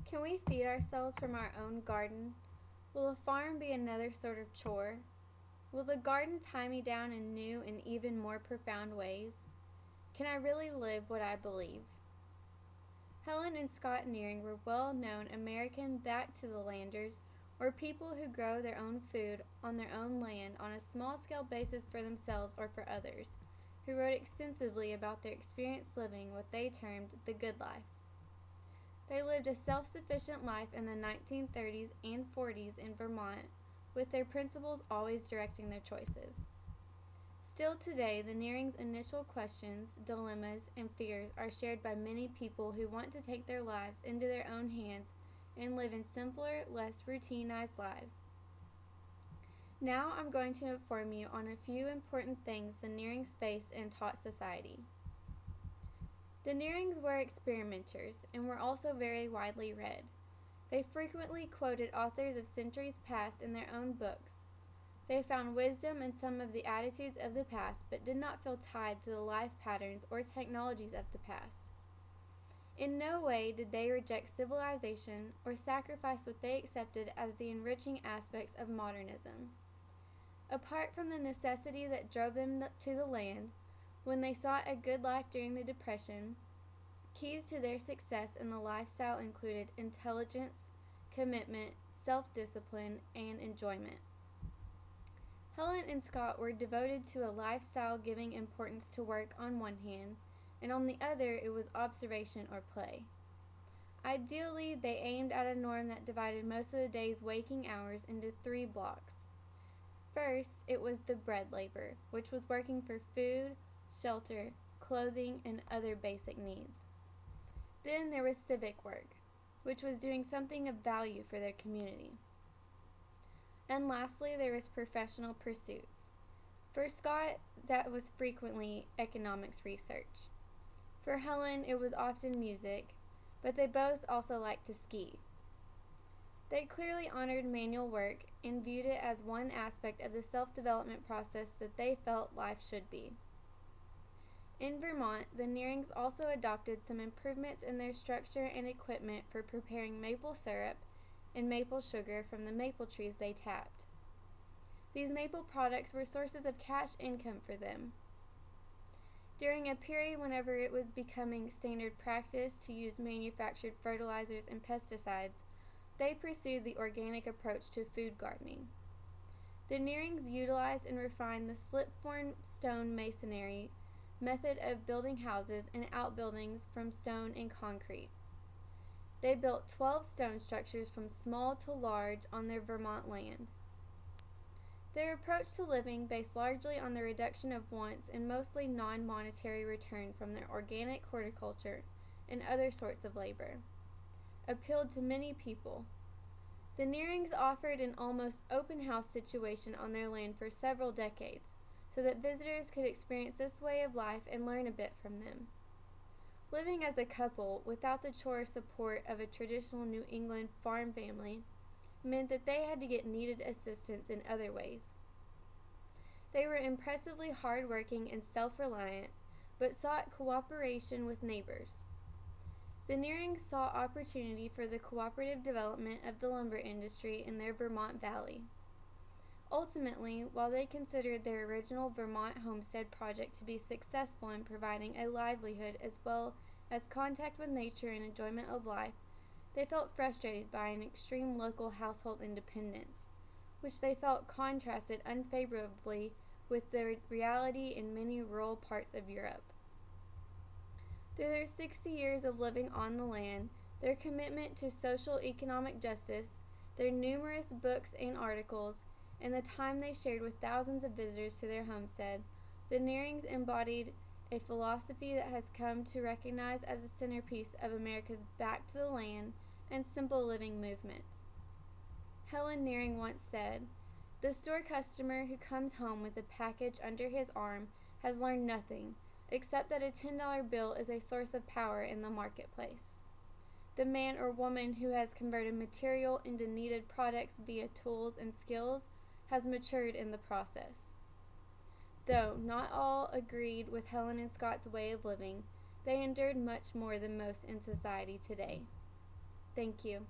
Can we feed ourselves from our own garden? Will a farm be another sort of chore? Will the garden tie me down in new and even more profound ways? Can I really live what I believe? Helen and Scott Nearing were well-known American back-to-the-landers, or people who grow their own food on their own land on a small-scale basis for themselves or for others, who wrote extensively about their experience living what they termed the good life. They lived a self-sufficient life in the 1930s and 40s in Vermont, with their principles always directing their choices. Still today, the Nearings' initial questions, dilemmas, and fears are shared by many people who want to take their lives into their own hands and live in simpler, less routinized lives. Now I'm going to inform you on a few important things the Nearings faced and taught society. The Nearings were experimenters and were also very widely read. They frequently quoted authors of centuries past in their own books. They found wisdom in some of the attitudes of the past, but did not feel tied to the life patterns or technologies of the past. In no way did they reject civilization or sacrifice what they accepted as the enriching aspects of modernism. Apart from the necessity that drove them to the land, when they sought a good life during the Depression, keys to their success in the lifestyle included intelligence, commitment, self-discipline, and enjoyment. Helen and Scott were devoted to a lifestyle giving importance to work on one hand, and on the other it was observation or play. Ideally, they aimed at a norm that divided most of the day's waking hours into 3 blocks. First, it was the bread labor, which was working for food, shelter, clothing, and other basic needs. Then there was civic work, which was doing something of value for their community. And lastly, there was professional pursuits. For Scott, that was frequently economics research. For Helen, it was often music, but they both also liked to ski. They clearly honored manual work and viewed it as one aspect of the self-development process that they felt life should be. In Vermont, the Nearings also adopted some improvements in their structure and equipment for preparing maple syrup and maple sugar from the maple trees they tapped. These maple products were sources of cash income for them. During a period whenever it was becoming standard practice to use manufactured fertilizers and pesticides, they pursued the organic approach to food gardening. The Nearings utilized and refined the slip-form stone masonry method of building houses and outbuildings from stone and concrete. They built 12 stone structures from small to large on their Vermont land. Their approach to living, based largely on the reduction of wants and mostly non-monetary return from their organic horticulture and other sorts of labor, appealed to many people. The Nearings offered an almost open house situation on their land for several decades, so that visitors could experience this way of life and learn a bit from them. Living as a couple without the chore support of a traditional New England farm family meant that they had to get needed assistance in other ways. They were impressively hardworking and self-reliant, but sought cooperation with neighbors. The Nearings saw opportunity for the cooperative development of the lumber industry in their Vermont valley. Ultimately, while they considered their original Vermont homestead project to be successful in providing a livelihood as well as contact with nature and enjoyment of life, they felt frustrated by an extreme local household independence, which they felt contrasted unfavorably with the reality in many rural parts of Europe. Through their 60 years of living on the land, their commitment to social economic justice, their numerous books and articles, and the time they shared with thousands of visitors to their homestead, the Nearings embodied a philosophy that has come to recognize as a centerpiece of America's back to the land and simple living movements. Helen Nearing once said, "The store customer who comes home with a package under his arm has learned nothing, except that a $10 bill is a source of power in the marketplace. The man or woman who has converted material into needed products via tools and skills has matured in the process." Though not all agreed with Helen and Scott's way of living, they endured much more than most in society today. Thank you.